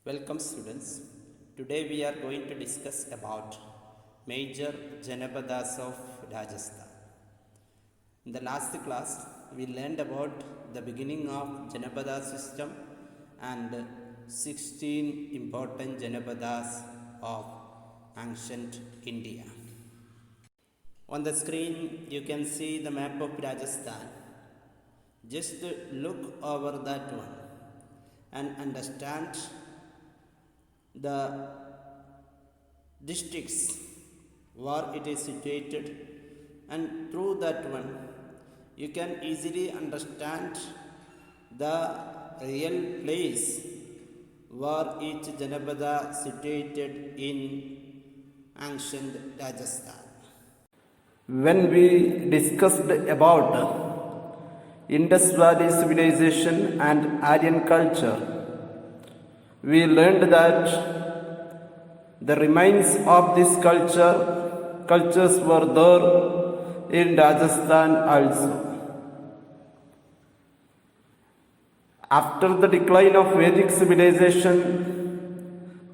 Welcome students. Today we are going to discuss about major Janapadas of Rajasthan. In the last class we learned about the beginning of Janapada system and 16 important Janapadas of ancient India. On the screen you can see the map of Rajasthan. Just look over that one and understand the districts where it is situated, and through that one you can easily understand the real place where each Janapada situated in ancient Rajasthan. When we discussed about Indus Valley civilization and Aryan culture, we learned that the remains of this cultures were there in Rajasthan also. After the decline of Vedic civilization,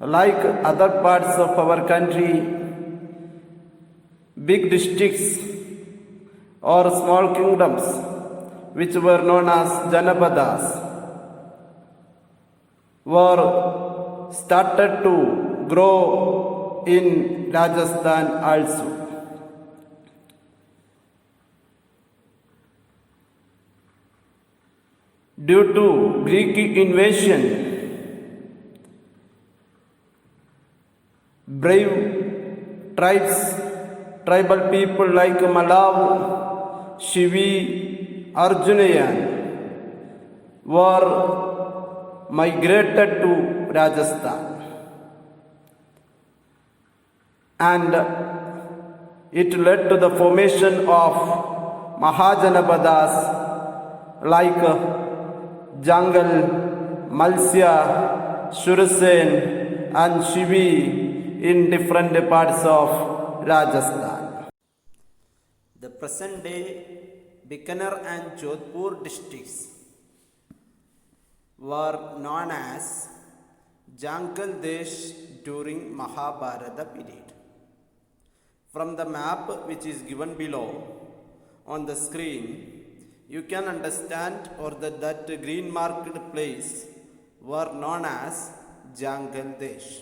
like other parts of our country, big districts or small kingdoms which were known as Janapadas were started to grow in Rajasthan also. Due to Greek invasion, brave tribal people like Malav, Shivi, Arjunayan were migrated to Rajasthan, and it led to the formation of Mahajanapadas like Jangal, Malsya, Shurasen and Shivi in different parts of Rajasthan. The present day Bikaner and Jodhpur districts were known as Jangal Desh during Mahabharata period. From the map which is given below on the screen, you can understand that green marked place were known as Jangal Desh.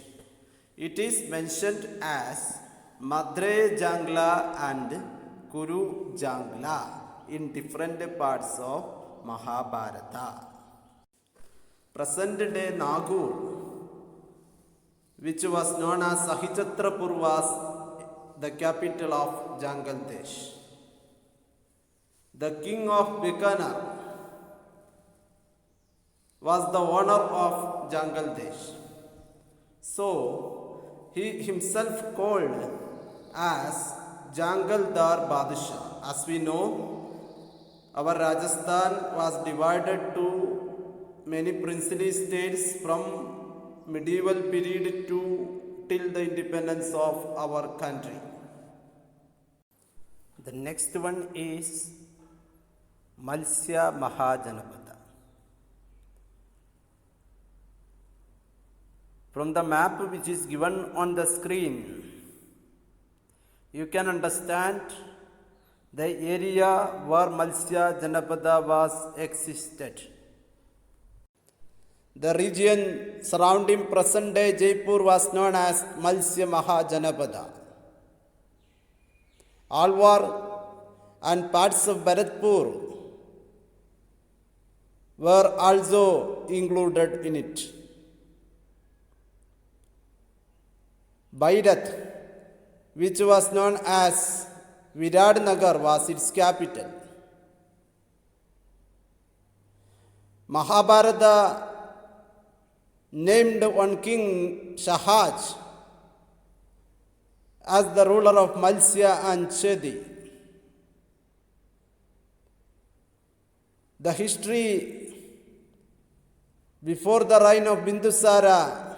It is mentioned as Madre Jangla and Kuru Jangla in different parts of Mahabharata. Present day Nagaur, which was known as Sahichatrapur, was the capital of Jangal Desh. The king of Bikaner was the owner of Jangal Desh. So he himself called as Jangal Dar Badshah. As we know, our Rajasthan was divided to many princely states from medieval period to till the independence of our country. The next one is Malsya Mahajanapada. From the map which is given on the screen, you can understand the area where Malsya Janapada was existed. The region surrounding present day Jaipur was known as Malsya Mahajanapada. Alwar and parts of Bharatpur were also included in it. Bairat, which was known as Viradnagar, was its capital. Mahabharata named one king Shahaj as the ruler of Malsya and Chedi. The history before the reign of Bindusara,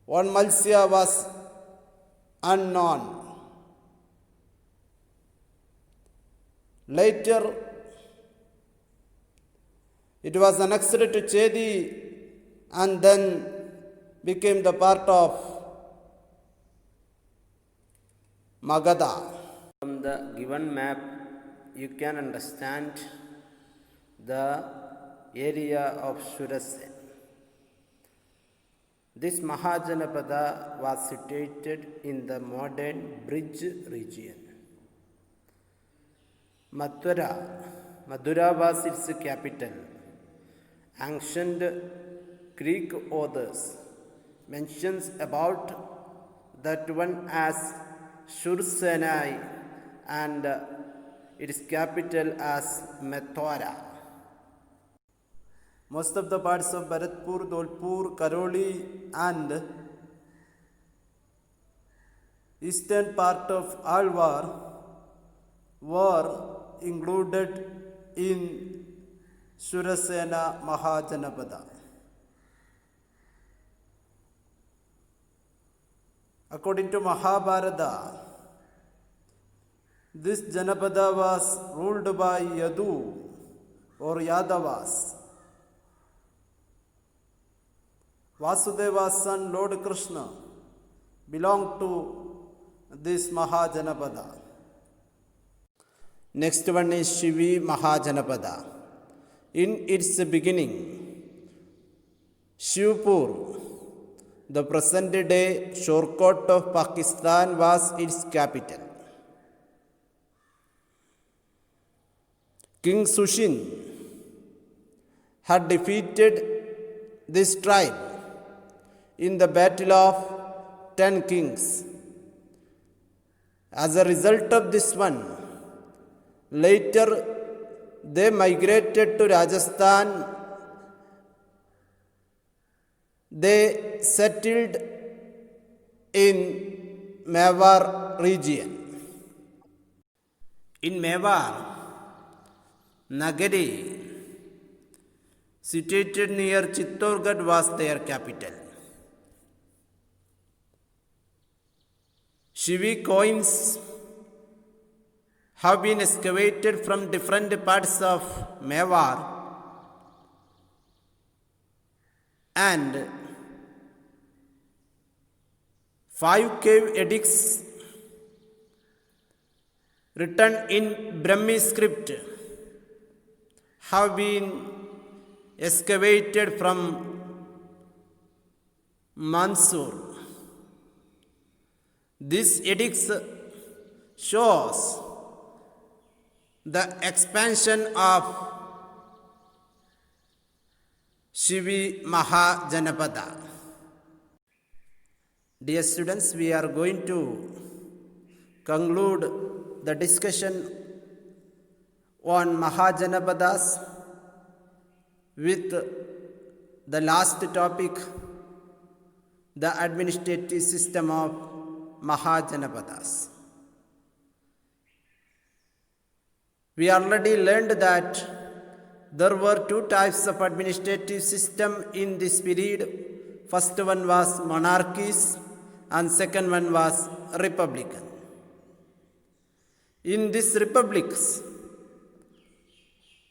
one Malsya was unknown. Later, it was annexed to Chedi and then became the part of Magadha. From the given map, you can understand the area of Shurasen. This Mahajanapada was situated in the modern Bridge region. Mathura was its capital. Ancient Greek authors mentions about that one as Shursenai and its capital as Mathura. Most of the parts of Bharatpur, Dholpur, Karoli and eastern part of Alwar were included in Shurasena Mahajanapada. According to Mahabharata, this Janapada was ruled by Yadu or Yadavas. Vasudeva's son Lord Krishna belonged to this Mahajanapada. Next one is Shivi Mahajanapada. In its beginning, Shivpur, the present day Shorkot of Pakistan, was its capital. King Sushin had defeated this tribe in the Battle of 10 Kings. As a result of this one, later they migrated to Rajasthan. They settled in Mewar region. In Mewar, Nagari, situated near Chittorgarh, was their capital. Shivi coins have been excavated from different parts of Mewar, and 5 cave edicts written in Brahmi script have been excavated from Mansoor. This edicts shows the expansion of Shivi Mahajanapada. Dear students, we are going to conclude the discussion on Mahajanapadas with the last topic, the administrative system of Mahajanapadas. We already learned that there were 2 types of administrative system in this period. First one was monarchies and second one was republican. In these republics,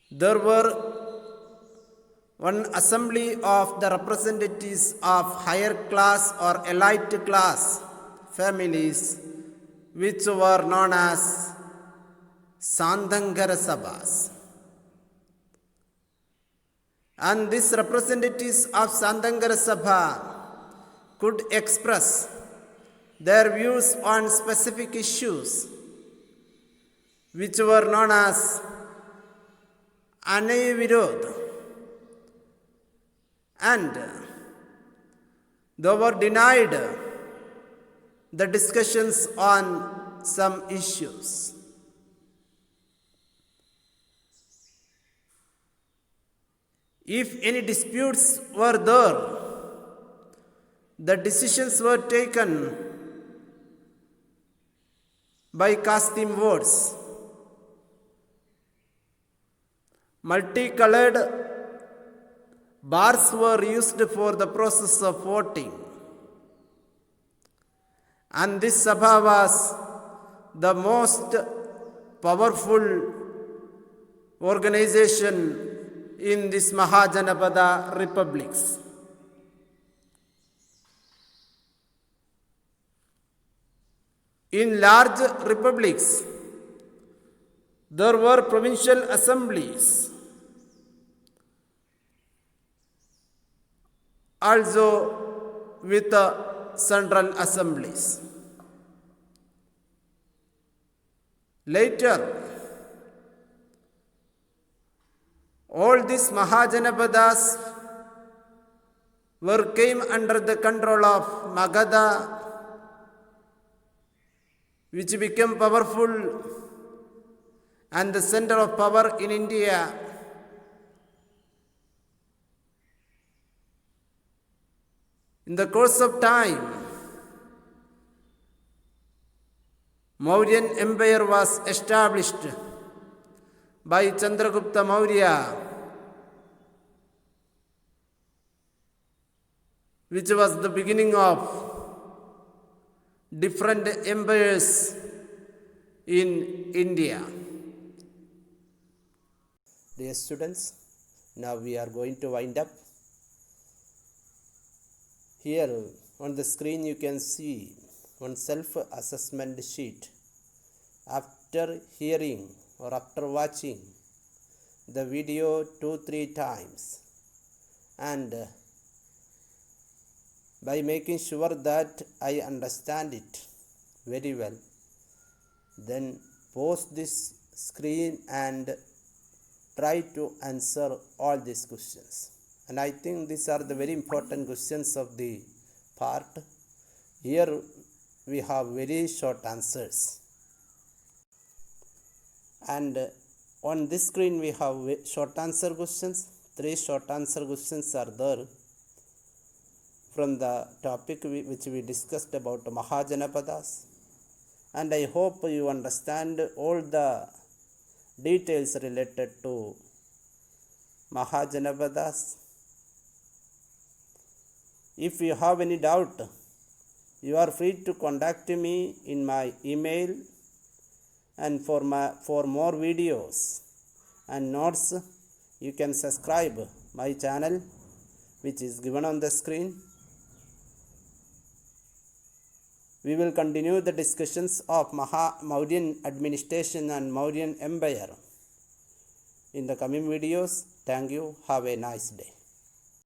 there were one assembly of the representatives of higher class or elite class families, which were known as Sandhangara Sabhas. And these representatives of Sandhangara Sabha could express their views on specific issues, which were known as Anay Virod, and they were denied the discussions on some issues. If any disputes were there, the decisions were taken by casting votes. Multicolored bars were used for the process of voting. And this Sabha was the most powerful organization in this Mahajanapada republics. In large republics, there were provincial assemblies, also with central assemblies. Later, all these Mahajanapadas came under the control of Magadha, which became powerful and the center of power in India. In the course of time, Mauryan Empire was established by Chandragupta Maurya, which was the beginning of different empires in India. Dear students, now we are going to wind up. Here on the screen you can see one self-assessment sheet. After hearing or after watching the video 2-3 times and by making sure that I understand it very well, then pause this screen and try to answer all these questions. And I think these are the very important questions of the part. Here we have very short answers. And on this screen we have short answer questions. 3 short answer questions are there from the topic which we discussed about Mahajanapadas. And I hope you understand all the details related to Mahajanapadas. If you have any doubt, you are free to contact me in my email, and for more videos and notes you can subscribe my channel which is given on the screen. We will continue the discussions of Mauryan administration and Mauryan Empire in the coming videos. Thank you. Have a nice day.